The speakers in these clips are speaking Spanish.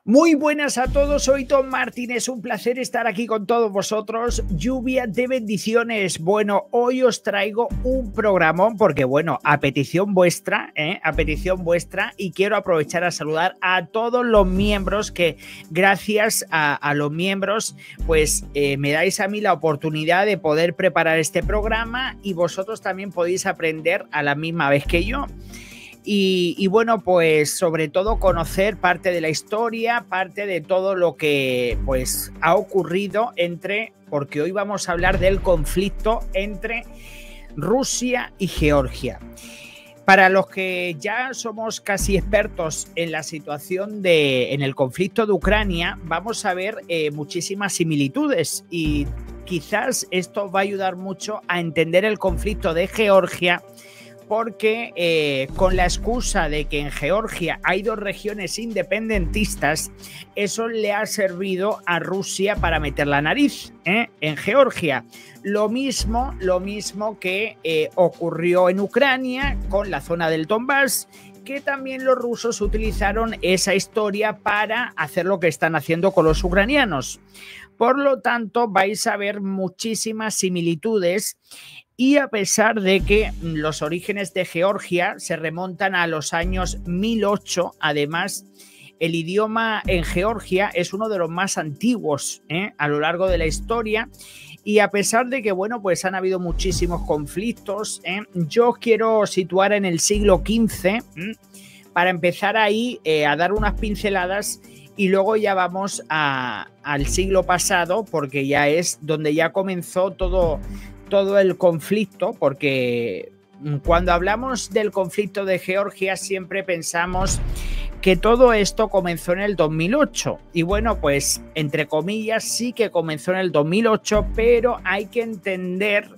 Muy buenas a todos, soy Tom Martínez, un placer estar aquí con todos vosotros. Lluvia de bendiciones. Bueno, hoy os traigo un programón porque, bueno, a petición vuestra, y quiero aprovechar a saludar a todos los miembros que gracias a los miembros, pues me dais a mí la oportunidad de poder preparar este programa y vosotros también podéis aprender a la misma vez que yo. Y bueno, pues sobre todo conocer parte de la historia, parte de todo lo que pues ha ocurrido porque hoy vamos a hablar del conflicto entre Rusia y Georgia. Para los que ya somos casi expertos en la situación en el conflicto de Ucrania, vamos a ver muchísimas similitudes y quizás esto va a ayudar mucho a entender el conflicto de Georgia, porque con la excusa de que en Georgia hay dos regiones independentistas, eso le ha servido a Rusia para meter la nariz en Georgia. Lo mismo que ocurrió en Ucrania con la zona del Donbass, que también los rusos utilizaron esa historia para hacer lo que están haciendo con los ucranianos. Por lo tanto, vais a ver muchísimas similitudes. Y a pesar de que los orígenes de Georgia se remontan a los años 1008, además, el idioma en Georgia es uno de los más antiguos a lo largo de la historia. Y a pesar de que, bueno, pues han habido muchísimos conflictos, yo os quiero situar en el siglo XV para empezar ahí a dar unas pinceladas. Y luego ya vamos al siglo pasado, porque ya es donde ya comenzó todo el conflicto, porque cuando hablamos del conflicto de Georgia siempre pensamos que todo esto comenzó en el 2008. Y bueno, pues entre comillas sí que comenzó en el 2008, pero hay que entender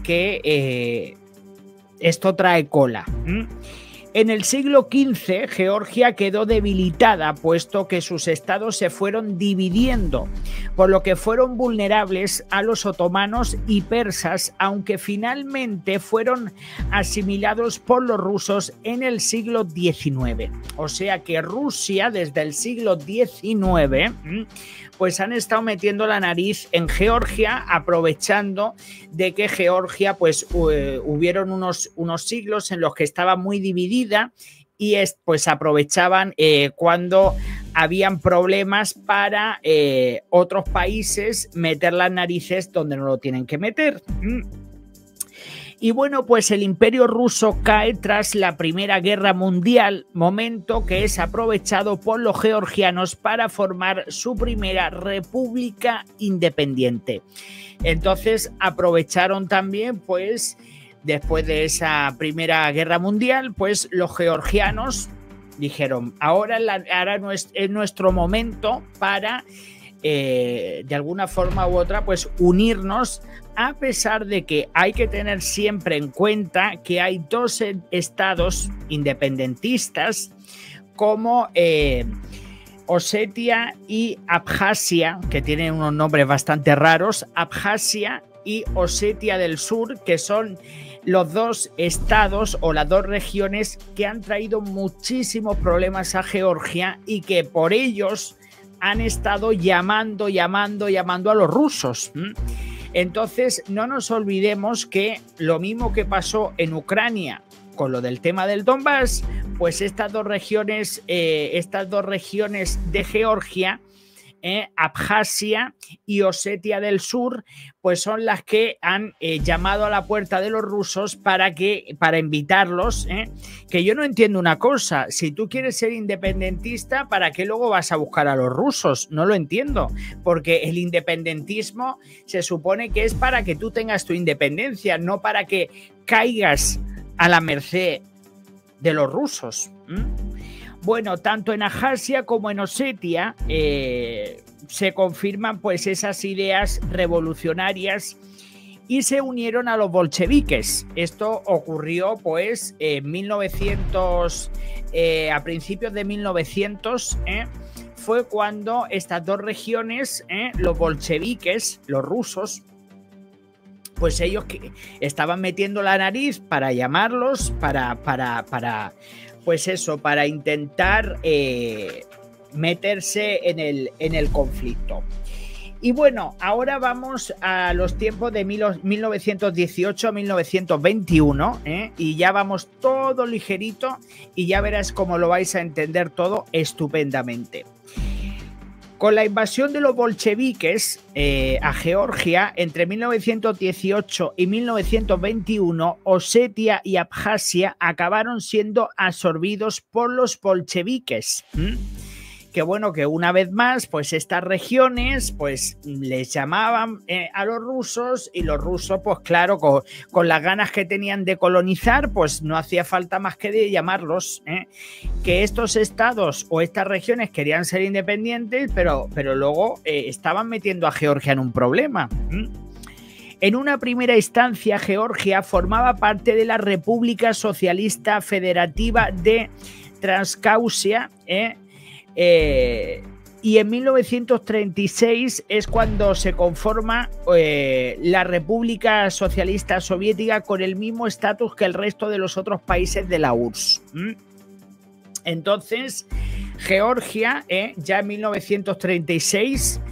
que esto trae cola. En el siglo XV, Georgia quedó debilitada, puesto que sus estados se fueron dividiendo, por lo que fueron vulnerables a los otomanos y persas, aunque finalmente fueron asimilados por los rusos en el siglo XIX. O sea que Rusia, desde el siglo XIX, pues han estado metiendo la nariz en Georgia, aprovechando de que Georgia, pues hubieron unos siglos en los que estaba muy dividida y pues aprovechaban cuando habían problemas para otros países meter las narices donde no lo tienen que meter. Y bueno, pues el Imperio ruso cae tras la Primera Guerra Mundial, momento que es aprovechado por los georgianos para formar su primera república independiente. Entonces aprovecharon también, pues, después de esa Primera Guerra Mundial, pues los georgianos dijeron, ahora es nuestro momento para, de alguna forma u otra, pues unirnos, a pesar de que hay que tener siempre en cuenta que hay dos estados independentistas como Osetia y Abjasia, que tienen unos nombres bastante raros, Abjasia y Osetia del Sur, que son los dos estados o las dos regiones que han traído muchísimos problemas a Georgia y que por ellos han estado llamando a los rusos. Entonces, no nos olvidemos que lo mismo que pasó en Ucrania con lo del tema del Donbass, pues estas dos regiones de Georgia, Abjasia y Osetia del Sur, pues son las que han llamado a la puerta de los rusos para invitarlos, que yo no entiendo una cosa, si tú quieres ser independentista, ¿para qué luego vas a buscar a los rusos? No lo entiendo, porque el independentismo se supone que es para que tú tengas tu independencia, no para que caigas a la merced de los rusos. Bueno, tanto en Abjasia como en Osetia se confirman pues esas ideas revolucionarias y se unieron a los bolcheviques. Esto ocurrió pues en 1900, a principios de 1900, fue cuando estas dos regiones, los bolcheviques, los rusos, pues ellos que estaban metiendo la nariz para llamarlos, para pues eso, para intentar meterse en el conflicto. Y bueno, ahora vamos a los tiempos de 1918 a 1921, y ya vamos todo ligerito y ya verás cómo lo vais a entender todo estupendamente. Con la invasión de los bolcheviques a Georgia entre 1918 y 1921, Osetia y Abjasia acabaron siendo absorbidos por los bolcheviques. Que bueno, que una vez más, pues estas regiones, pues les llamaban a los rusos, y los rusos, pues claro, con las ganas que tenían de colonizar, pues no hacía falta más que de llamarlos. Que estos estados o estas regiones querían ser independientes, pero luego estaban metiendo a Georgia en un problema. En una primera instancia, Georgia formaba parte de la República Socialista Federativa de Transcaucasia, y en 1936 es cuando se conforma la República Socialista Soviética con el mismo estatus que el resto de los otros países de la URSS. Entonces, Georgia, ya en 1936,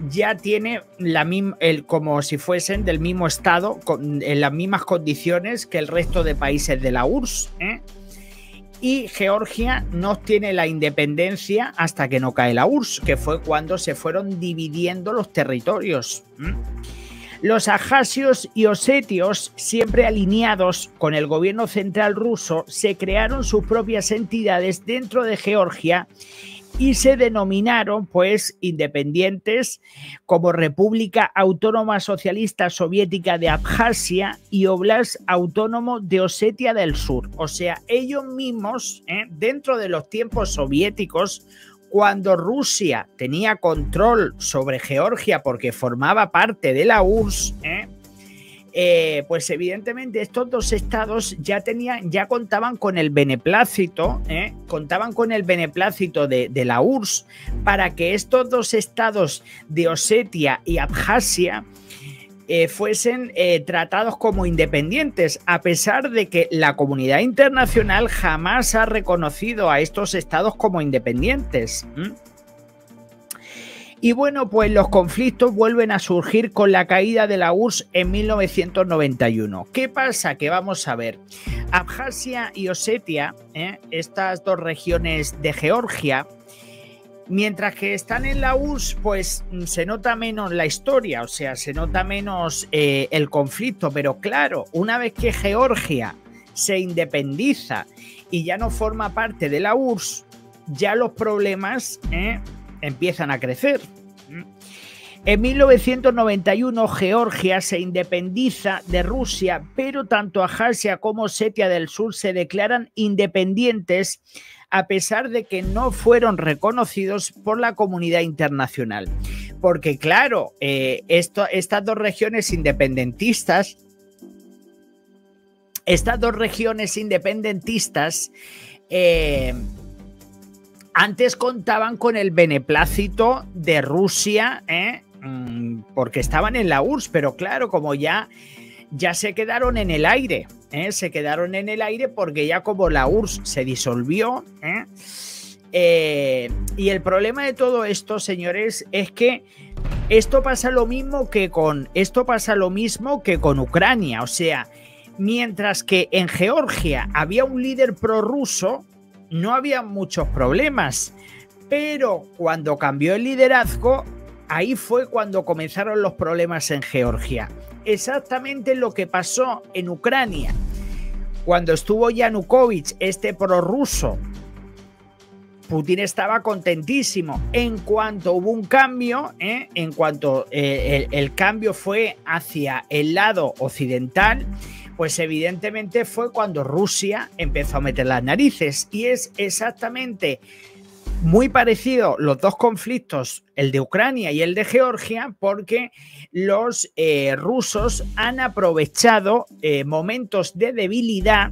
ya tiene como si fuesen del mismo estado, en las mismas condiciones que el resto de países de la URSS. Y Georgia no obtiene la independencia hasta que no cae la URSS, que fue cuando se fueron dividiendo los territorios. Los abjasios y osetios, siempre alineados con el gobierno central ruso, se crearon sus propias entidades dentro de Georgia y se denominaron, pues, independientes como República Autónoma Socialista Soviética de Abjasia y Oblast Autónomo de Osetia del Sur. O sea, ellos mismos, dentro de los tiempos soviéticos, cuando Rusia tenía control sobre Georgia porque formaba parte de la URSS, pues evidentemente estos dos estados ya contaban con el beneplácito, de la URSS para que estos dos estados de Osetia y Abjasia fuesen tratados como independientes, a pesar de que la comunidad internacional jamás ha reconocido a estos estados como independientes. Y bueno, pues los conflictos vuelven a surgir con la caída de la URSS en 1991. ¿Qué pasa? Que vamos a ver, Abjasia y Osetia, estas dos regiones de Georgia, mientras que están en la URSS, pues se nota menos la historia, o sea, se nota menos el conflicto, pero claro, una vez que Georgia se independiza y ya no forma parte de la URSS, ya los problemas empiezan a crecer. En 1991 Georgia se independiza de Rusia, pero tanto Abjasia como Osetia del Sur se declaran independientes a pesar de que no fueron reconocidos por la comunidad internacional. Porque claro, estas dos regiones independentistas, antes contaban con el beneplácito de Rusia, porque estaban en la URSS, pero claro, como ya se quedaron en el aire, porque ya como la URSS se disolvió, y el problema de todo esto, señores, es que esto pasa lo mismo que con Ucrania. O sea, mientras que en Georgia había un líder prorruso, no había muchos problemas, pero cuando cambió el liderazgo, ahí fue cuando comenzaron los problemas en Georgia. Exactamente lo que pasó en Ucrania. Cuando estuvo Yanukovych, este prorruso, Putin estaba contentísimo. En cuanto hubo un cambio, en cuanto el cambio fue hacia el lado occidental, pues evidentemente fue cuando Rusia empezó a meter las narices. Y es exactamente muy parecido los dos conflictos, el de Ucrania y el de Georgia, porque los rusos han aprovechado momentos de debilidad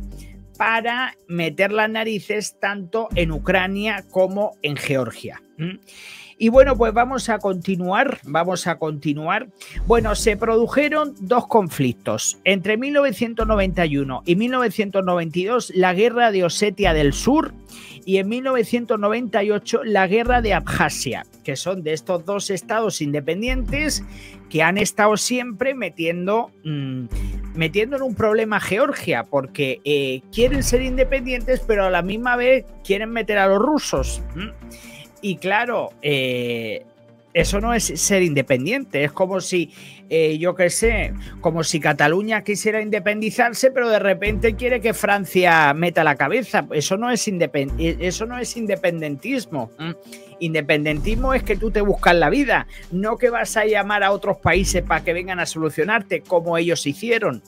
para meter las narices tanto en Ucrania como en Georgia. Y bueno, pues vamos a continuar. Bueno, se produjeron dos conflictos. Entre 1991 y 1992, la guerra de Osetia del Sur, y en 1998 la guerra de Abjasia, que son de estos dos estados independientes que han estado siempre metiendo en un problema a Georgia, porque quieren ser independientes, pero a la misma vez quieren meter a los rusos. Y claro, eso no es ser independiente, es como si, yo qué sé, como si Cataluña quisiera independizarse, pero de repente quiere que Francia meta la cabeza. Eso no es independentismo. Independentismo es que tú te buscas la vida, no que vas a llamar a otros países para que vengan a solucionarte como ellos hicieron.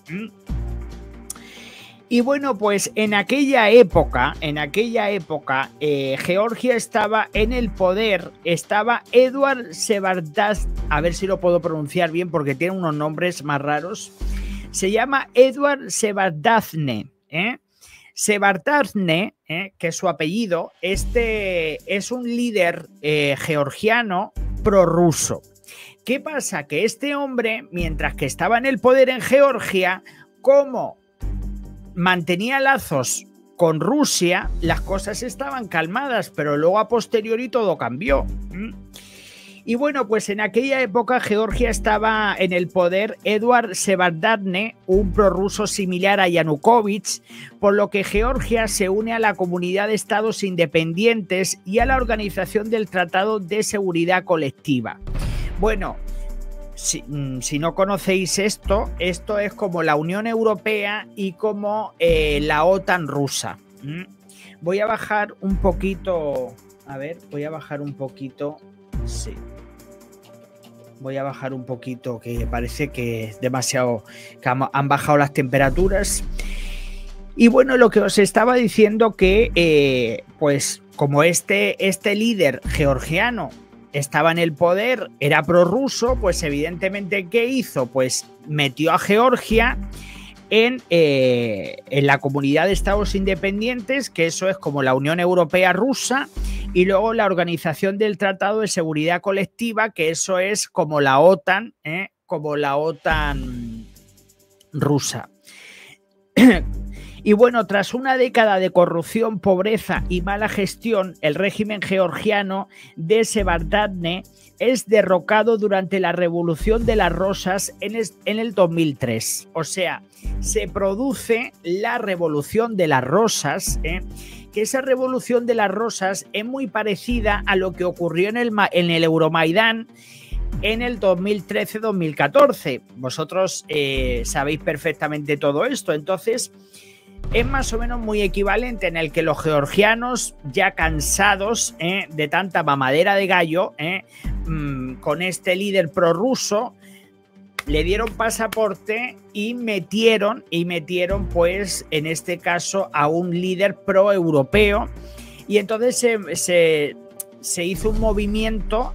Y bueno, pues en aquella época, Georgia estaba en el poder, estaba Eduard Shevardnadze, a ver si lo puedo pronunciar bien porque tiene unos nombres más raros. Se llama Eduard Shevardnadze, Shevardnadze, que es su apellido. Este es un líder georgiano prorruso. ¿Qué pasa? Que este hombre, mientras que estaba en el poder en Georgia, como mantenía lazos con Rusia, las cosas estaban calmadas, pero luego a posteriori todo cambió. Y bueno, pues en aquella época Georgia estaba en el poder Eduard Shevardnadze, un prorruso similar a Yanukovych, por lo que Georgia se une a la Comunidad de Estados Independientes y a la Organización del Tratado de Seguridad Colectiva. Bueno, si no conocéis esto es como la Unión Europea y como la OTAN rusa. Voy a bajar un poquito. A ver, voy a bajar un poquito. Sí. Voy a bajar un poquito, que parece que es demasiado. Que han bajado las temperaturas. Y bueno, lo que os estaba diciendo que, pues, como este líder georgiano estaba en el poder, era prorruso, pues evidentemente, ¿qué hizo? Pues metió a Georgia en la Comunidad de Estados Independientes, que eso es como la Unión Europea rusa, y luego la Organización del Tratado de Seguridad Colectiva, que eso es como la OTAN, rusa. Y bueno, tras una década de corrupción, pobreza y mala gestión, el régimen georgiano de Shevardnadze es derrocado durante la Revolución de las Rosas en el 2003. O sea, se produce la Revolución de las Rosas, que esa Revolución de las Rosas es muy parecida a lo que ocurrió en el Euromaidán en el 2013-2014. Vosotros sabéis perfectamente todo esto, entonces es más o menos muy equivalente, en el que los georgianos, ya cansados de tanta mamadera de gallo, con este líder prorruso, le dieron pasaporte y metieron pues en este caso a un líder proeuropeo, y entonces se hizo un movimiento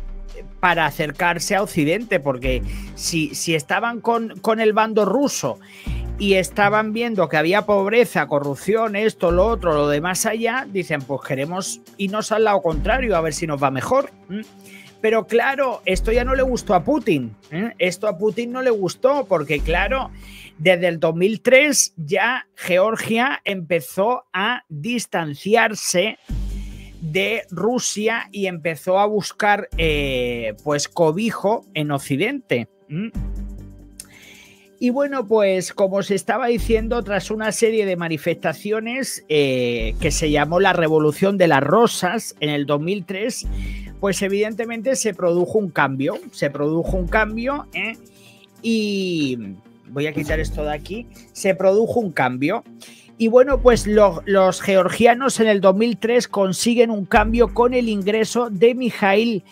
para acercarse a Occidente, porque si estaban con el bando ruso y estaban viendo que había pobreza, corrupción, esto, lo otro, lo de más allá, dicen, pues queremos irnos al lado contrario, a ver si nos va mejor. Pero claro, esto ya no le gustó a Putin. Esto a Putin no le gustó, porque claro, desde el 2003 ya Georgia empezó a distanciarse de Rusia y empezó a buscar pues cobijo en Occidente. Y bueno, pues como os estaba diciendo, tras una serie de manifestaciones que se llamó la Revolución de las Rosas en el 2003, pues evidentemente se produjo un cambio. Y voy a quitar esto de aquí. Se produjo un cambio. Y bueno, pues los georgianos en el 2003 consiguen un cambio con el ingreso de Mikhail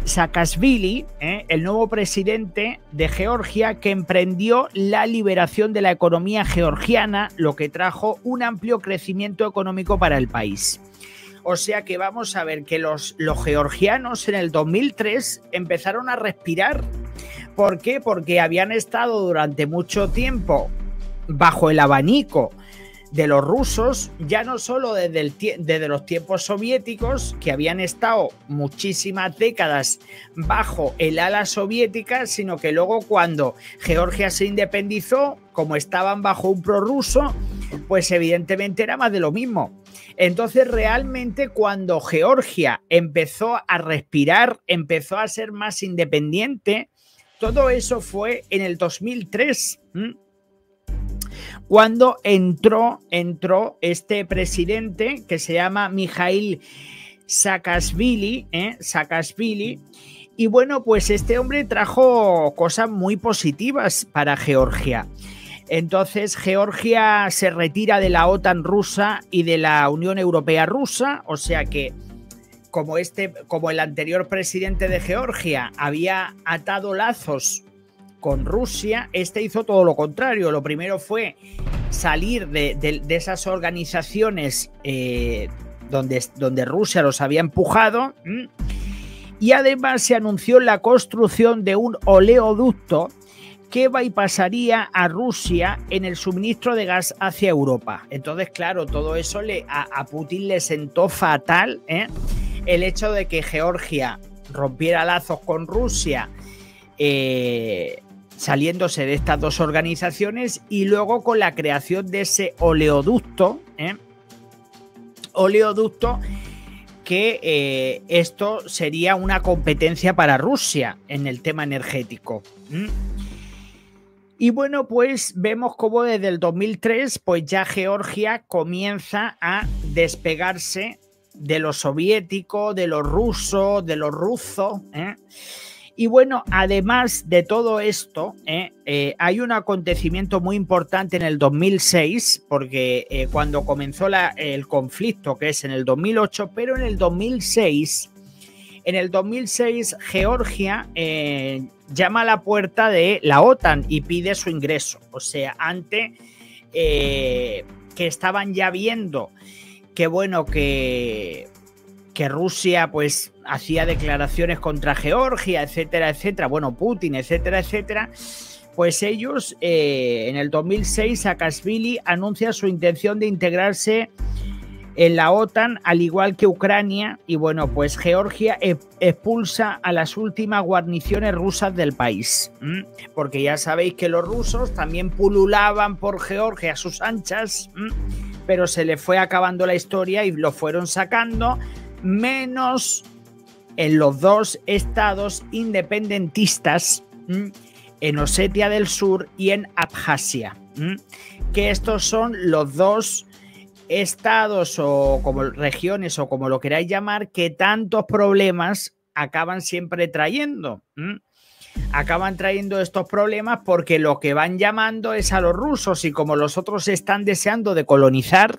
Saakashvili, el nuevo presidente de Georgia, que emprendió la liberación de la economía georgiana, lo que trajo un amplio crecimiento económico para el país. O sea que vamos a ver que los georgianos en el 2003 empezaron a respirar. ¿Por qué? Porque habían estado durante mucho tiempo bajo el abanico de los rusos, ya no solo desde los tiempos soviéticos, que habían estado muchísimas décadas bajo el ala soviética, sino que luego cuando Georgia se independizó, como estaban bajo un prorruso, pues evidentemente era más de lo mismo. Entonces realmente cuando Georgia empezó a respirar, empezó a ser más independiente, todo eso fue en el 2003. Cuando entró este presidente que se llama Mikhail Saakashvili, y bueno, pues este hombre trajo cosas muy positivas para Georgia. Entonces Georgia se retira de la OTAN rusa y de la Unión Europea rusa, o sea que como el anterior presidente de Georgia había atado lazos con Rusia, este hizo todo lo contrario. Lo primero fue salir de esas organizaciones donde Rusia los había empujado, y además se anunció la construcción de un oleoducto que bypasaría a Rusia en el suministro de gas hacia Europa. Entonces, claro, todo eso a Putin le sentó fatal, el hecho de que Georgia rompiera lazos con Rusia, saliéndose de estas dos organizaciones, y luego con la creación de ese oleoducto, que esto sería una competencia para Rusia en el tema energético. Y bueno, pues vemos cómo desde el 2003 pues ya Georgia comienza a despegarse de lo soviético, de lo ruso, de lo ruso, Y bueno, además de todo esto, hay un acontecimiento muy importante en el 2006, porque cuando comenzó el conflicto, que es en el 2008, pero en el 2006 Georgia llama a la puerta de la OTAN y pide su ingreso. O sea, antes que estaban ya viendo que bueno, que Rusia pues hacía declaraciones contra Georgia, etcétera, etcétera, bueno, Putin, etcétera, etcétera, pues ellos en el 2006 Saakashvili anuncia su intención de integrarse en la OTAN, al igual que Ucrania, y bueno, pues Georgia expulsa a las últimas guarniciones rusas del país, porque ya sabéis que los rusos también pululaban por Georgia a sus anchas, pero se les fue acabando la historia y lo fueron sacando, menos en los dos estados independentistas, en Osetia del Sur y en Abjasia, que estos son los dos estados o como regiones o como lo queráis llamar, que tantos problemas acaban siempre trayendo. Acaban trayendo estos problemas porque lo que van llamando es a los rusos, y como los otros están deseando de colonizar.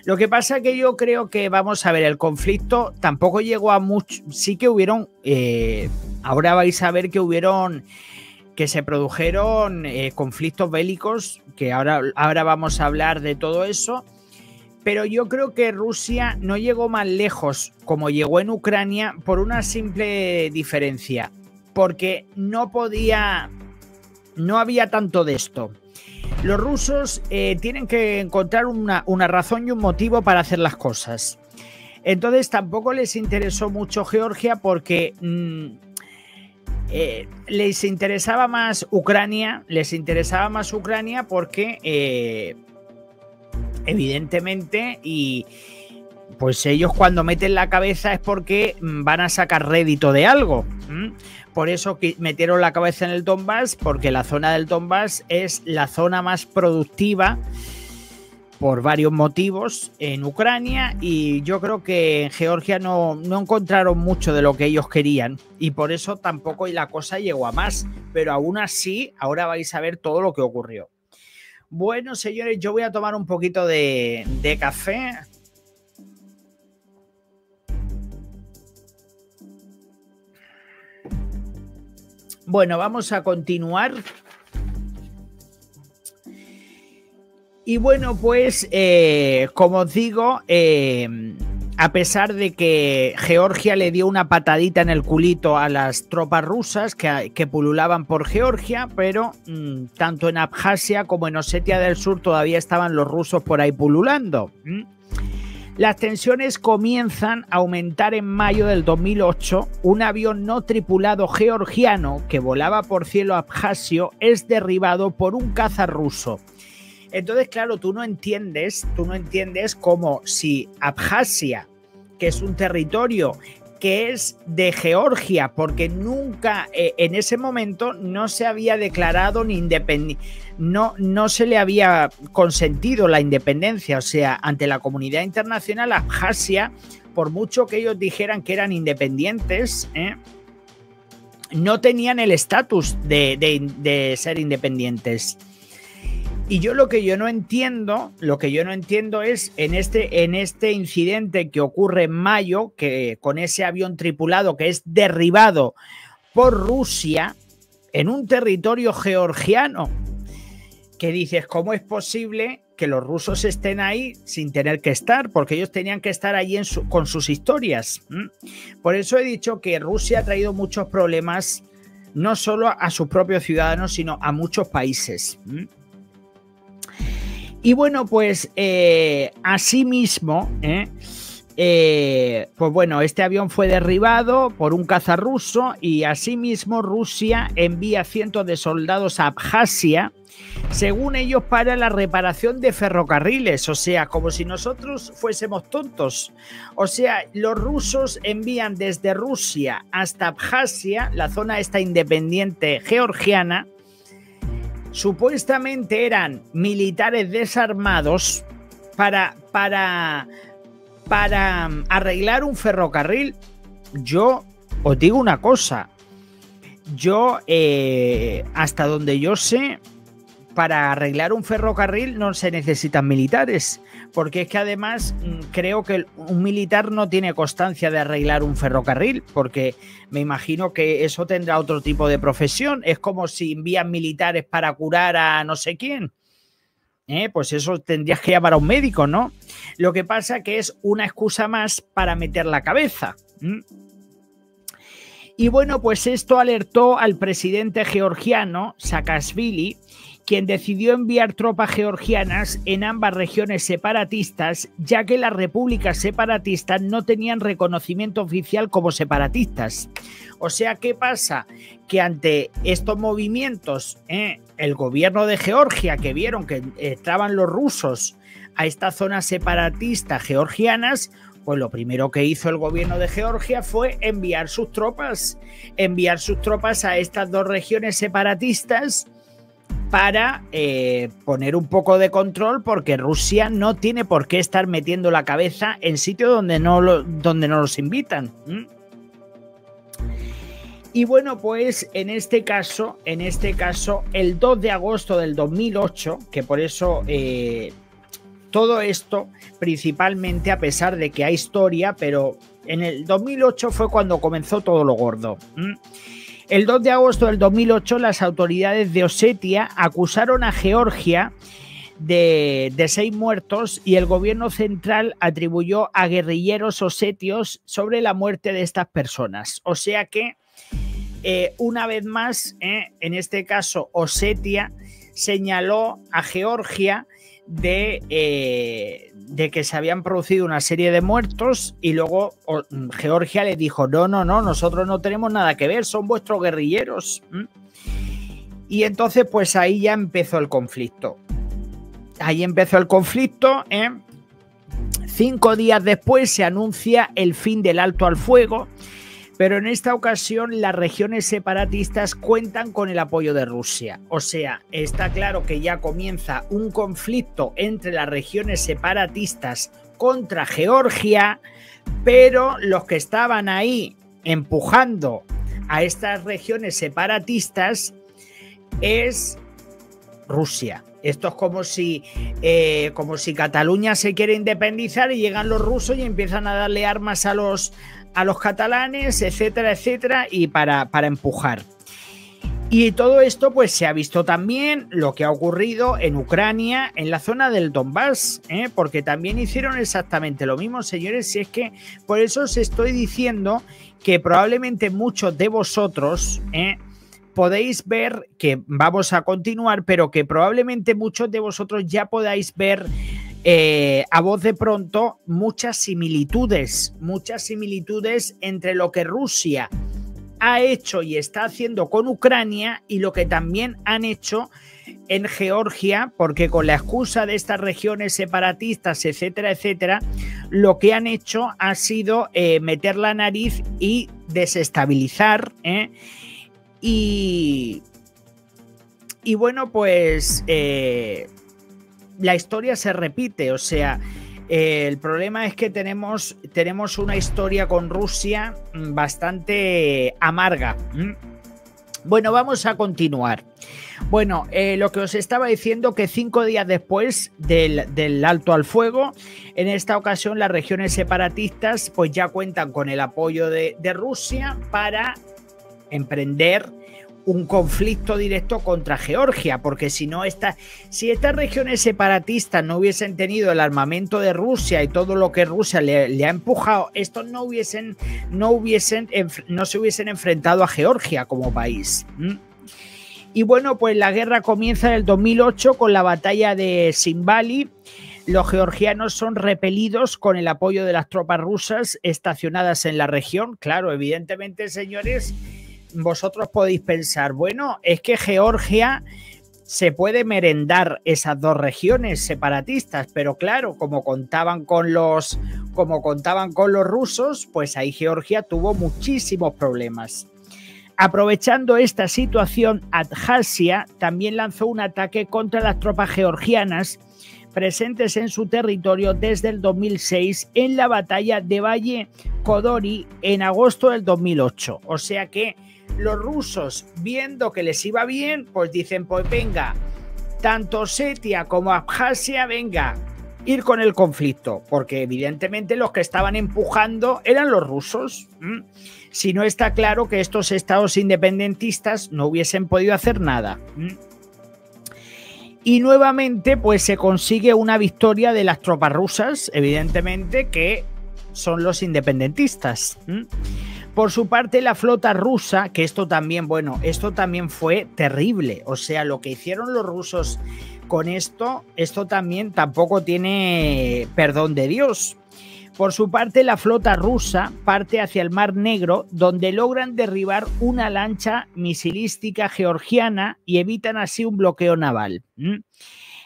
Lo que pasa que yo creo que, vamos a ver, el conflicto tampoco llegó a mucho. Sí que hubieron, ahora vais a ver que se produjeron conflictos bélicos, que ahora vamos a hablar de todo eso, pero yo creo que Rusia no llegó más lejos como llegó en Ucrania por una simple diferencia, porque no había tanto de esto. Los rusos tienen que encontrar una razón y un motivo para hacer las cosas. Entonces tampoco les interesó mucho Georgia porque les interesaba más Ucrania, porque evidentemente, y pues ellos cuando meten la cabeza es porque van a sacar rédito de algo. Por eso que metieron la cabeza en el Donbass, porque la zona del Donbass es la zona más productiva por varios motivos en Ucrania, y yo creo que en Georgia no encontraron mucho de lo que ellos querían, y por eso tampoco la cosa llegó a más, pero aún así ahora vais a ver todo lo que ocurrió. Bueno, señores, yo voy a tomar un poquito de café. Bueno, vamos a continuar. Y bueno, pues como os digo, a pesar de que Georgia le dio una patadita en el culito a las tropas rusas que pululaban por Georgia, pero tanto en Abjasia como en Osetia del Sur todavía estaban los rusos por ahí pululando. Las tensiones comienzan a aumentar en mayo del 2008. Un avión no tripulado georgiano que volaba por cielo abjasio es derribado por un caza ruso. Entonces, claro, tú no entiendes cómo si Abjasia, que es un territorio que es de Georgia, porque nunca en ese momento no se había declarado ni independiente, no se le había consentido la independencia, o sea, ante la comunidad internacional, Abjasia, por mucho que ellos dijeran que eran independientes, no tenían el estatus de ser independientes. Y yo lo que yo no entiendo es en este incidente que ocurre en mayo, que con ese avión tripulado que es derribado por Rusia en un territorio georgiano, que dices, ¿cómo es posible que los rusos estén ahí sin tener que estar? Porque ellos tenían que estar allí con sus historias. Por eso he dicho que Rusia ha traído muchos problemas, no solo a sus propios ciudadanos, sino a muchos países. Y bueno, pues asimismo, pues bueno, este avión fue derribado por un caza ruso y asimismo Rusia envía cientos de soldados a Abjasia, según ellos, para la reparación de ferrocarriles, o sea, como si nosotros fuésemos tontos. O sea, los rusos envían desde Rusia hasta Abjasia, la zona esta independiente georgiana. Supuestamente eran militares desarmados para arreglar un ferrocarril. Yo os digo una cosa, hasta donde yo sé, para arreglar un ferrocarril no se necesitan militares, porque es que además creo que un militar no tiene constancia de arreglar un ferrocarril, porque me imagino que eso tendrá otro tipo de profesión. Es como si envían militares para curar a no sé quién. Pues eso tendrías que llamar a un médico, ¿no? Lo que pasa que es una excusa más para meter la cabeza. Y bueno, pues esto alertó al presidente georgiano, Saakashvili, quien decidió enviar tropas georgianas en ambas regiones separatistas, ya que las repúblicas separatistas no tenían reconocimiento oficial como separatistas. O sea, ¿qué pasa? Que ante estos movimientos, el gobierno de Georgia, que vieron que entraban los rusos a estas zonas separatistas georgianas, pues lo primero que hizo el gobierno de Georgia fue enviar sus tropas a estas dos regiones separatistas, para poner un poco de control, porque Rusia no tiene por qué estar metiendo la cabeza en sitios donde no los invitan. Y bueno, pues en este caso, el 2 de agosto del 2008, que por eso todo esto, principalmente, a pesar de que hay historia, pero en el 2008 fue cuando comenzó todo lo gordo. El 2 de agosto del 2008, las autoridades de Osetia acusaron a Georgia de 6 muertos y el gobierno central atribuyó a guerrilleros osetios sobre la muerte de estas personas. O sea que, una vez más, en este caso Osetia señaló a Georgia de que se habían producido una serie de muertos y luego Georgia le dijo, no, nosotros no tenemos nada que ver, son vuestros guerrilleros. Y entonces pues ahí ya empezó el conflicto. 5 días después se anuncia el fin del alto al fuego, pero en esta ocasión las regiones separatistas cuentan con el apoyo de Rusia. O sea, está claro que ya comienza un conflicto entre las regiones separatistas contra Georgia, pero los que estaban ahí empujando a estas regiones separatistas es Rusia. Esto es como si Cataluña se quiere independizar y llegan los rusos y empiezan a darle armas a los catalanes, etcétera, etcétera, y para empujar. Y todo esto pues se ha visto también lo que ha ocurrido en Ucrania, en la zona del Donbass, porque también hicieron exactamente lo mismo, señores. Si es que por eso os estoy diciendo que probablemente muchos de vosotros podéis ver, que vamos a continuar, pero que probablemente muchos de vosotros ya podáis ver a voz de pronto muchas similitudes entre lo que Rusia ha hecho y está haciendo con Ucrania y lo que también han hecho en Georgia, porque con la excusa de estas regiones separatistas, etcétera, etcétera, lo que han hecho ha sido meter la nariz y desestabilizar, y bueno, pues la historia se repite, o sea, el problema es que tenemos una historia con Rusia bastante amarga. Bueno, vamos a continuar. Bueno, lo que os estaba diciendo, que 5 días después del alto al fuego, en esta ocasión las regiones separatistas pues ya cuentan con el apoyo de Rusia para emprender un conflicto directo contra Georgia, porque si estas regiones separatistas no hubiesen tenido el armamento de Rusia y todo lo que Rusia le ha empujado, estos no se hubiesen enfrentado a Georgia como país. Y bueno, pues la guerra comienza en el 2008 con la batalla de Simbali. Los georgianos son repelidos con el apoyo de las tropas rusas estacionadas en la región. Claro, evidentemente, señores, vosotros podéis pensar, bueno, es que Georgia se puede merendar esas dos regiones separatistas, pero claro, como contaban con los rusos, pues ahí Georgia tuvo muchísimos problemas. Aprovechando esta situación, Abjasia también lanzó un ataque contra las tropas georgianas presentes en su territorio desde el 2006 en la batalla de Valle Kodori en agosto del 2008. O sea que los rusos, viendo que les iba bien, pues dicen, pues venga, tanto Osetia como Abjasia, venga, ir con el conflicto, porque evidentemente los que estaban empujando eran los rusos. Si no, está claro que estos estados independentistas no hubiesen podido hacer nada. Y nuevamente pues se consigue una victoria de las tropas rusas, evidentemente, que son los independentistas. Por su parte, la flota rusa, que esto también fue terrible. O sea, lo que hicieron los rusos con esto también tampoco tiene perdón de Dios. Por su parte, la flota rusa parte hacia el Mar Negro, donde logran derribar una lancha misilística georgiana y evitan así un bloqueo naval.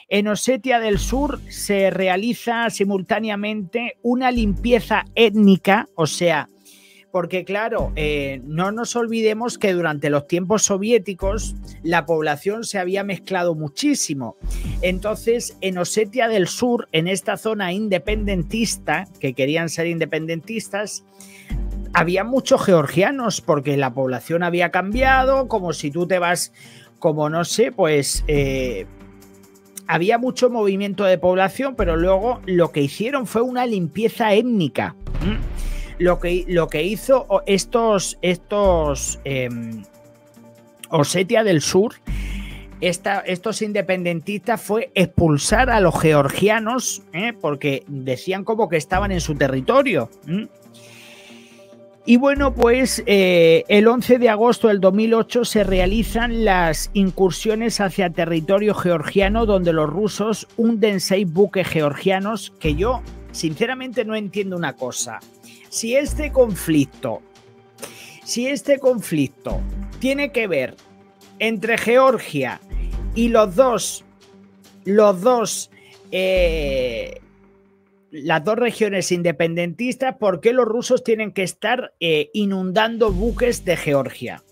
En Osetia del Sur se realiza simultáneamente una limpieza étnica, o sea, porque claro, no nos olvidemos que durante los tiempos soviéticos la población se había mezclado muchísimo. Entonces, en Osetia del Sur, en esta zona independentista, que querían ser independentistas, había muchos georgianos, porque la población había cambiado, como si tú te vas, como no sé, pues había mucho movimiento de población, pero luego lo que hicieron fue una limpieza étnica. Lo que hizo Osetia del Sur, estos independentistas, fue expulsar a los georgianos, porque decían como que estaban en su territorio. Y bueno, pues el 11 de agosto del 2008 se realizan las incursiones hacia territorio georgiano, donde los rusos hunden 6 buques georgianos, que yo sinceramente no entiendo una cosa. Si este conflicto tiene que ver entre Georgia y las dos regiones independentistas, ¿por qué los rusos tienen que estar inundando buques de Georgia?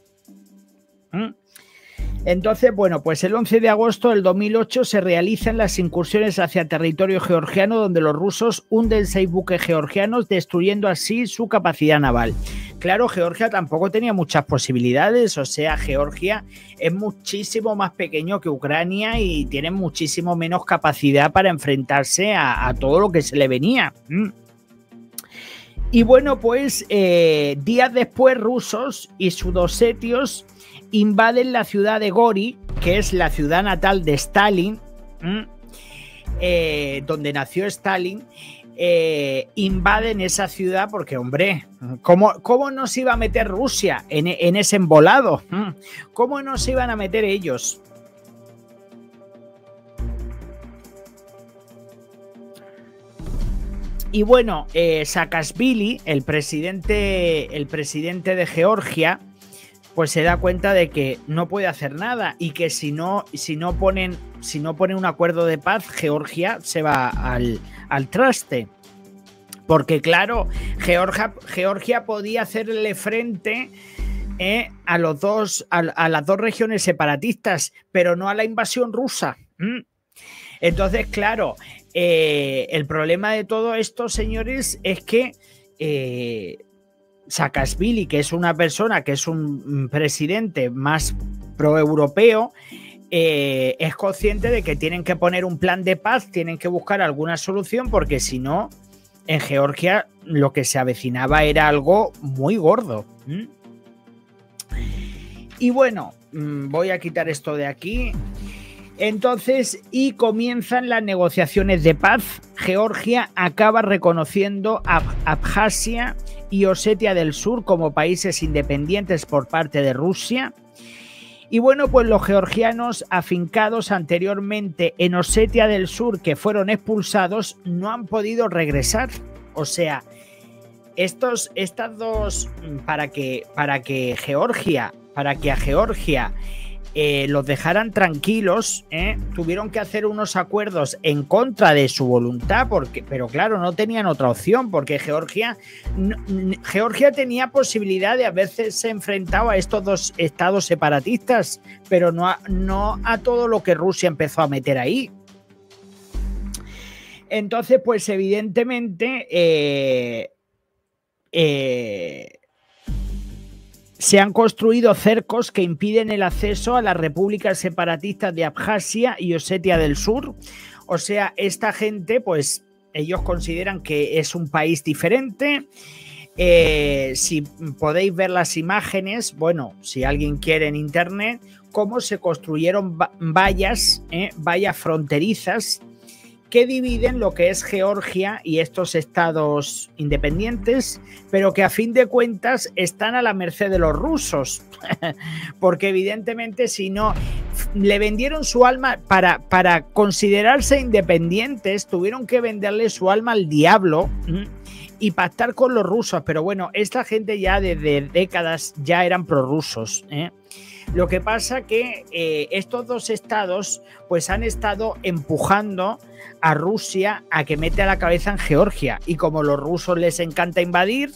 Entonces, bueno, pues el 11 de agosto del 2008 se realizan las incursiones hacia territorio georgiano, donde los rusos hunden 6 buques georgianos, destruyendo así su capacidad naval. Claro, Georgia tampoco tenía muchas posibilidades, o sea, Georgia es muchísimo más pequeño que Ucrania y tiene muchísimo menos capacidad para enfrentarse a todo lo que se le venía. Y bueno, pues días después rusos y sudosetios invaden la ciudad de Gori, que es la ciudad natal de Stalin, donde nació Stalin. Invaden esa ciudad porque, hombre, ¿cómo no se iba a meter Rusia en ese embolado? ¿Cómo no se iban a meter ellos? Y bueno, Saakashvili, el presidente de Georgia, pues se da cuenta de que no puede hacer nada y que si no ponen un acuerdo de paz, Georgia se va al traste. Porque claro, Georgia podía hacerle frente a las dos regiones separatistas, pero no a la invasión rusa. Entonces, claro, el problema de todo esto, señores, es que Saakashvili, que es una persona, que es un presidente más proeuropeo, es consciente de que tienen que poner un plan de paz, tienen que buscar alguna solución, porque si no, en Georgia lo que se avecinaba era algo muy gordo. Y bueno, voy a quitar esto de aquí. Entonces, y comienzan las negociaciones de paz. Georgia acaba reconociendo a Abjasia y Osetia del Sur como países independientes por parte de Rusia. Y bueno, pues los georgianos afincados anteriormente en Osetia del Sur, que fueron expulsados, no han podido regresar. O sea, estas dos, para que a Georgia los dejaran tranquilos, tuvieron que hacer unos acuerdos en contra de su voluntad, pero claro, no tenían otra opción, porque Georgia tenía posibilidad de haberse enfrentado a estos dos estados separatistas, pero no a todo lo que Rusia empezó a meter ahí. Entonces, pues evidentemente se han construido cercos que impiden el acceso a las repúblicas separatistas de Abjasia y Osetia del Sur. O sea, esta gente, pues ellos consideran que es un país diferente. Si podéis ver las imágenes, bueno, si alguien quiere en internet, cómo se construyeron vallas fronterizas que dividen lo que es Georgia y estos estados independientes, pero que a fin de cuentas están a la merced de los rusos, porque evidentemente si no, le vendieron su alma para considerarse independientes, tuvieron que venderle su alma al diablo y pactar con los rusos, pero bueno, esta gente ya desde décadas ya eran prorrusos, Lo que pasa que estos dos estados pues han estado empujando a Rusia a que mete a la cabeza en Georgia, y como los rusos les encanta invadir,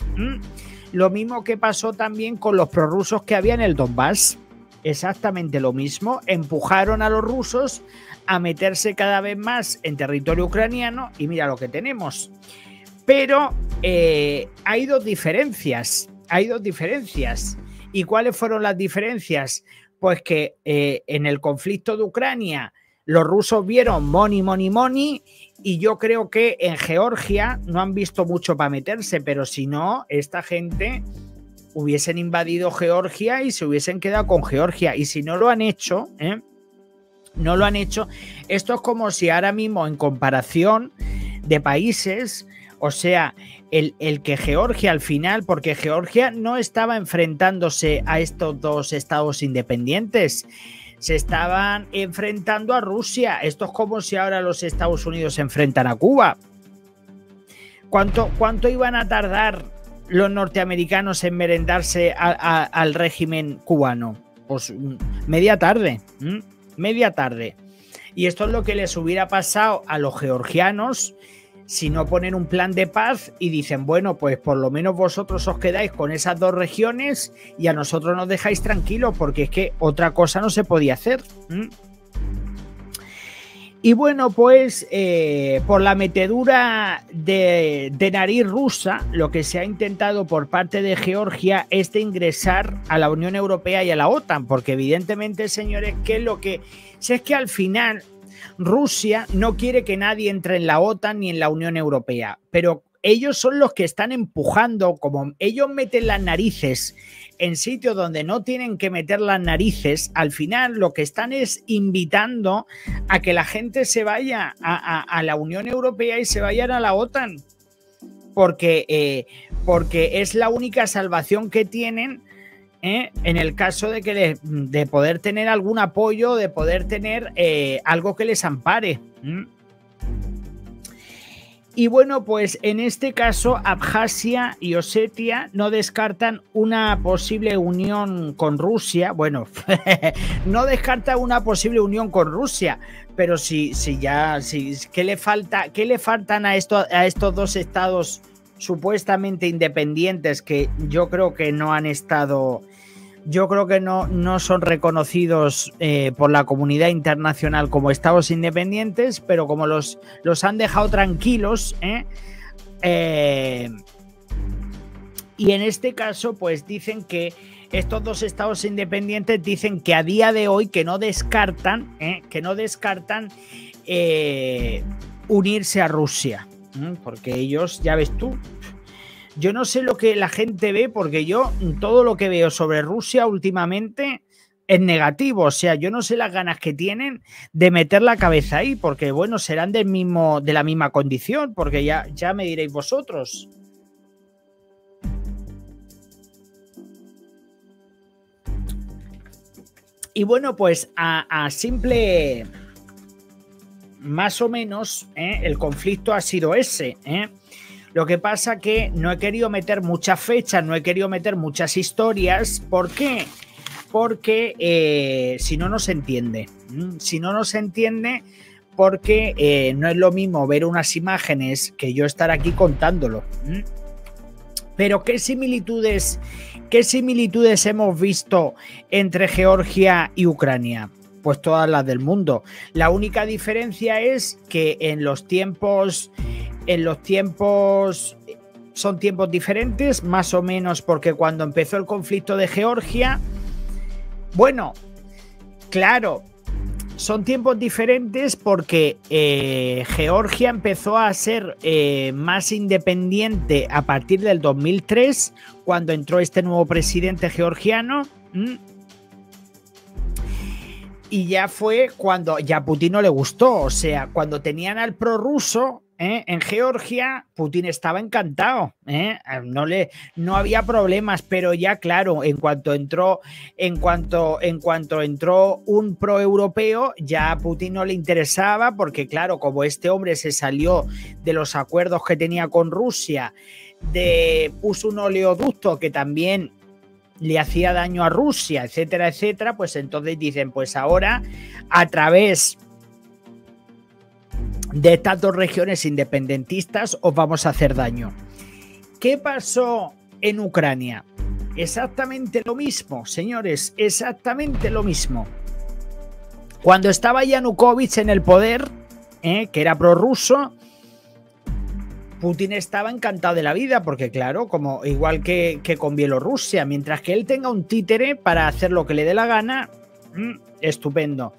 lo mismo que pasó también con los prorrusos que había en el Donbass, exactamente lo mismo, empujaron a los rusos a meterse cada vez más en territorio ucraniano y mira lo que tenemos. Pero hay dos diferencias. ¿Y cuáles fueron las diferencias? Pues que en el conflicto de Ucrania los rusos vieron money, y yo creo que en Georgia no han visto mucho para meterse, pero si no, esta gente hubiesen invadido Georgia y se hubiesen quedado con Georgia. Y si no lo han hecho, esto es como si ahora mismo en comparación de países, o sea, el que Georgia al final, porque Georgia no estaba enfrentándose a estos dos estados independientes, se estaban enfrentando a Rusia. Esto es como si ahora los Estados Unidos se enfrentan a Cuba. ¿Cuánto iban a tardar los norteamericanos en merendarse al régimen cubano? Pues media tarde. Y esto es lo que les hubiera pasado a los georgianos si no ponen un plan de paz y dicen, bueno, pues por lo menos vosotros os quedáis con esas dos regiones y a nosotros nos dejáis tranquilos, porque es que otra cosa no se podía hacer. Y bueno, pues por la metedura de nariz rusa, lo que se ha intentado por parte de Georgia es de ingresar a la Unión Europea y a la OTAN, porque evidentemente, señores, si es que al final Rusia no quiere que nadie entre en la OTAN ni en la Unión Europea, pero ellos son los que están empujando, como ellos meten las narices en sitios donde no tienen que meter las narices, al final lo que están es invitando a que la gente se vaya a la Unión Europea y se vayan a la OTAN, porque es la única salvación que tienen en el caso de poder tener algún apoyo, de poder tener algo que les ampare. Y bueno, pues en este caso Abjasia y Osetia no descartan una posible unión con Rusia. Bueno, no descartan una posible unión con Rusia, pero ¿qué le faltan a estos dos estados supuestamente independientes que yo creo que no han estado... Yo creo que no son reconocidos por la comunidad internacional como estados independientes, pero como los han dejado tranquilos, y en este caso, pues dicen que estos dos estados independientes dicen que a día de hoy que no descartan unirse a Rusia, porque ellos, ya ves tú. Yo no sé lo que la gente ve, porque yo todo lo que veo sobre Rusia últimamente es negativo. O sea, yo no sé las ganas que tienen de meter la cabeza ahí, porque bueno, serán de la misma condición, porque ya me diréis vosotros. Y bueno, pues a simple... Más o menos, el conflicto ha sido ese, Lo que pasa que no he querido meter muchas fechas, no he querido meter muchas historias. ¿Por qué? Porque si no, no se entiende. Si no, no se entiende, porque no es lo mismo ver unas imágenes que yo estar aquí contándolo. Pero ¿qué similitudes hemos visto entre Georgia y Ucrania? Pues todas las del mundo. La única diferencia es que en los tiempos son tiempos diferentes, más o menos, porque cuando empezó el conflicto de Georgia, bueno, claro, son tiempos diferentes porque Georgia empezó a ser más independiente a partir del 2003, cuando entró este nuevo presidente georgiano. Y ya fue cuando ya a Putin no le gustó. O sea, cuando tenían al prorruso en Georgia, Putin estaba encantado. No había problemas, pero ya claro, en cuanto entró un proeuropeo, ya a Putin no le interesaba, porque claro, como este hombre se salió de los acuerdos que tenía con Rusia, puso un oleoducto que también le hacía daño a Rusia, etcétera, etcétera, pues entonces dicen, pues ahora a través de estas dos regiones independentistas os vamos a hacer daño. ¿Qué pasó en Ucrania? Exactamente lo mismo, señores, exactamente lo mismo. Cuando estaba Yanukovych en el poder, que era prorruso, Putin estaba encantado de la vida, porque claro, como igual que con Bielorrusia, mientras que él tenga un títere para hacer lo que le dé la gana, estupendo.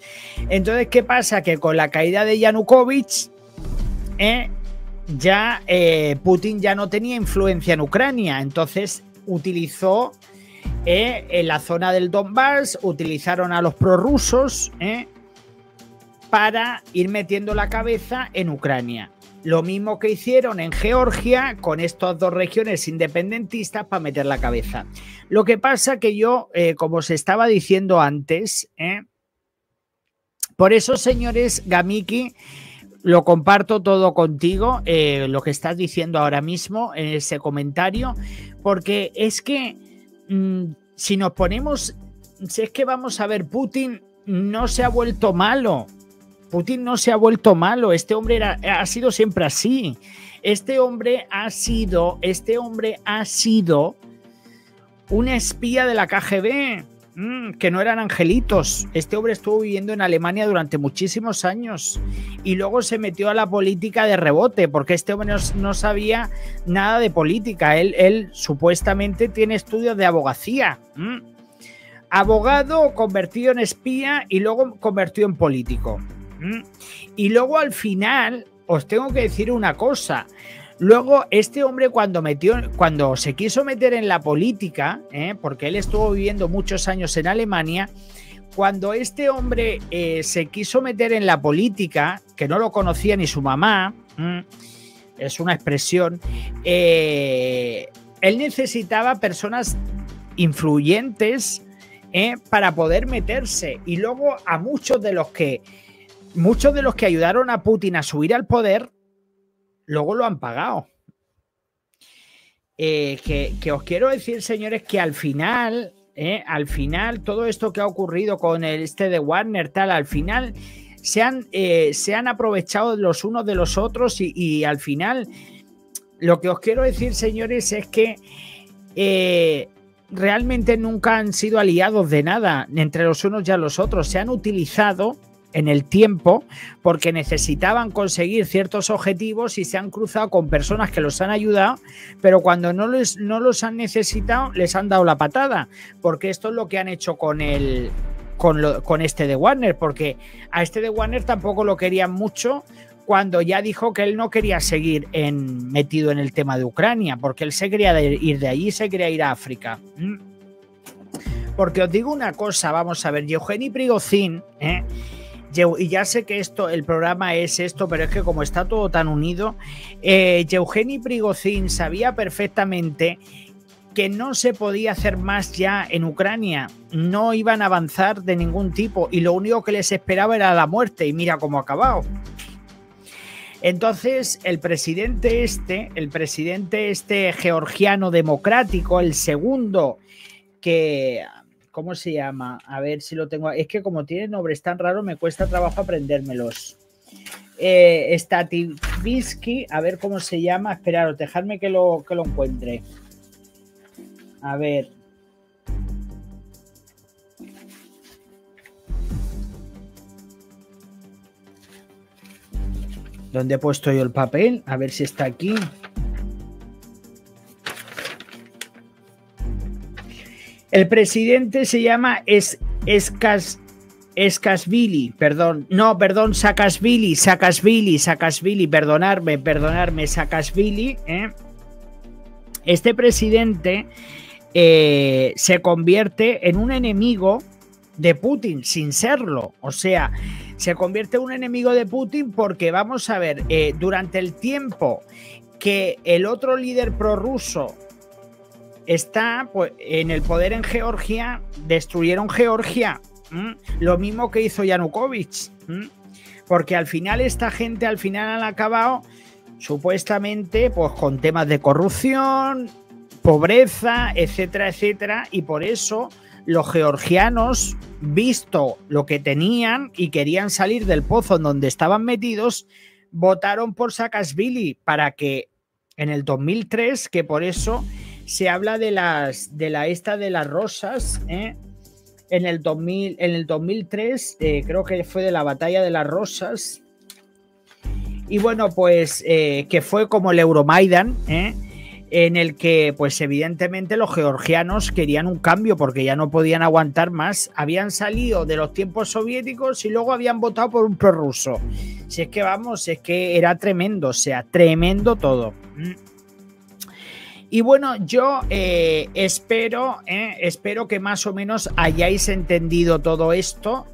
Entonces, ¿qué pasa? Que con la caída de Yanukovych, Putin ya no tenía influencia en Ucrania, entonces utilizó en la zona del Donbass, utilizaron a los prorrusos para ir metiendo la cabeza en Ucrania. Lo mismo que hicieron en Georgia con estas dos regiones independentistas para meter la cabeza. Lo que pasa que yo, como os estaba diciendo antes, por eso, señores, Gamiki, lo comparto todo contigo, lo que estás diciendo ahora mismo en ese comentario, porque es que si nos ponemos, si es que vamos a ver, Putin no se ha vuelto malo. Putin no se ha vuelto malo, este hombre ha sido siempre así. Este hombre ha sido un espía de la KGB, que no eran angelitos. Este hombre estuvo viviendo en Alemania durante muchísimos años y luego se metió a la política de rebote, porque este hombre no sabía nada de política. Él supuestamente tiene estudios de abogacía. Abogado convertido en espía y luego convertido en político. Y luego al final os tengo que decir una cosa, Luego, este hombre cuando se quiso meter en la política, porque él estuvo viviendo muchos años en Alemania, cuando este hombre se quiso meter en la política, que no lo conocía ni su mamá, es una expresión, él necesitaba personas influyentes para poder meterse. Y luego a muchos de los que ayudaron a Putin a subir al poder, luego lo han pagado. Que os quiero decir, señores, que al final todo esto que ha ocurrido con de Wagner, tal, al final se han aprovechado los unos de los otros y al final lo que os quiero decir, señores, es que realmente nunca han sido aliados de nada entre los unos y los otros. Se han utilizado en el tiempo porque necesitaban conseguir ciertos objetivos y se han cruzado con personas que los han ayudado, pero cuando no los han necesitado les han dado la patada, porque esto es lo que han hecho con de Wagner, porque a de Wagner tampoco lo querían mucho cuando ya dijo que él no quería seguir metido en el tema de Ucrania, porque él se quería ir de allí, se quería ir a África. Porque os digo una cosa, vamos a ver, Yevgeny Prigozhin, y ya sé que el programa es esto, pero es que como está todo tan unido, Yevgeny Prigozhin sabía perfectamente que no se podía hacer más ya en Ucrania, no iban a avanzar de ningún tipo y lo único que les esperaba era la muerte y mira cómo ha acabado. Entonces el presidente georgiano democrático, el segundo, que... ¿Cómo se llama? A ver si lo tengo. Es que como tiene nombres tan raros me cuesta trabajo aprendérmelos. Stativisky, a ver cómo se llama. Esperaros, dejadme que lo encuentre. A ver. ¿Dónde he puesto yo el papel? A ver si está aquí. El presidente se llama Saakashvili, Saakashvili, perdonarme, Saakashvili. Este presidente se convierte en un enemigo de Putin sin serlo, o sea, se convierte en un enemigo de Putin porque, vamos a ver, durante el tiempo que el otro líder prorruso está pues, en el poder en Georgia, destruyeron Georgia. Lo mismo que hizo Yanukovych. Porque al final esta gente han acabado supuestamente pues, con temas de corrupción, pobreza, etcétera, etcétera. Y por eso los georgianos, visto lo que tenían y querían salir del pozo en donde estaban metidos, votaron por Saakashvili para que en el 2003, que por eso... Se habla de las rosas, en el 2003, creo que fue de la batalla de las rosas. Y bueno, pues que fue como el Euromaidan, en el que pues evidentemente los georgianos querían un cambio porque ya no podían aguantar más. Habían salido de los tiempos soviéticos y luego habían votado por un prorruso. Si es que vamos, es que era tremendo, o sea, tremendo todo. Y bueno, yo espero que más o menos hayáis entendido todo esto.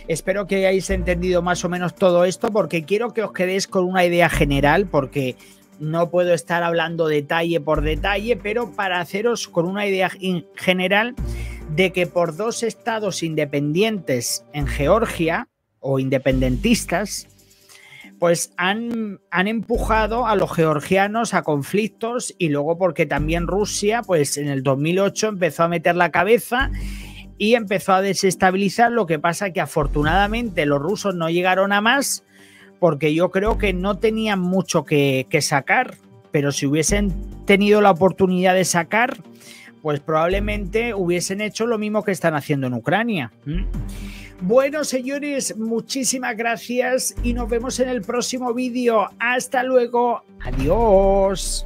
Espero que hayáis entendido más o menos todo esto porque quiero que os quedéis con una idea general porque no puedo estar hablando detalle por detalle, pero para haceros con una idea general de que por dos estados independientes en Georgia o independentistas, pues han empujado a los georgianos a conflictos y luego porque también Rusia, pues en el 2008 empezó a meter la cabeza y empezó a desestabilizar. Lo que pasa que afortunadamente los rusos no llegaron a más porque yo creo que no tenían mucho que sacar, pero si hubiesen tenido la oportunidad de sacar, pues probablemente hubiesen hecho lo mismo que están haciendo en Ucrania. Bueno, señores, muchísimas gracias y nos vemos en el próximo vídeo. Hasta luego. Adiós.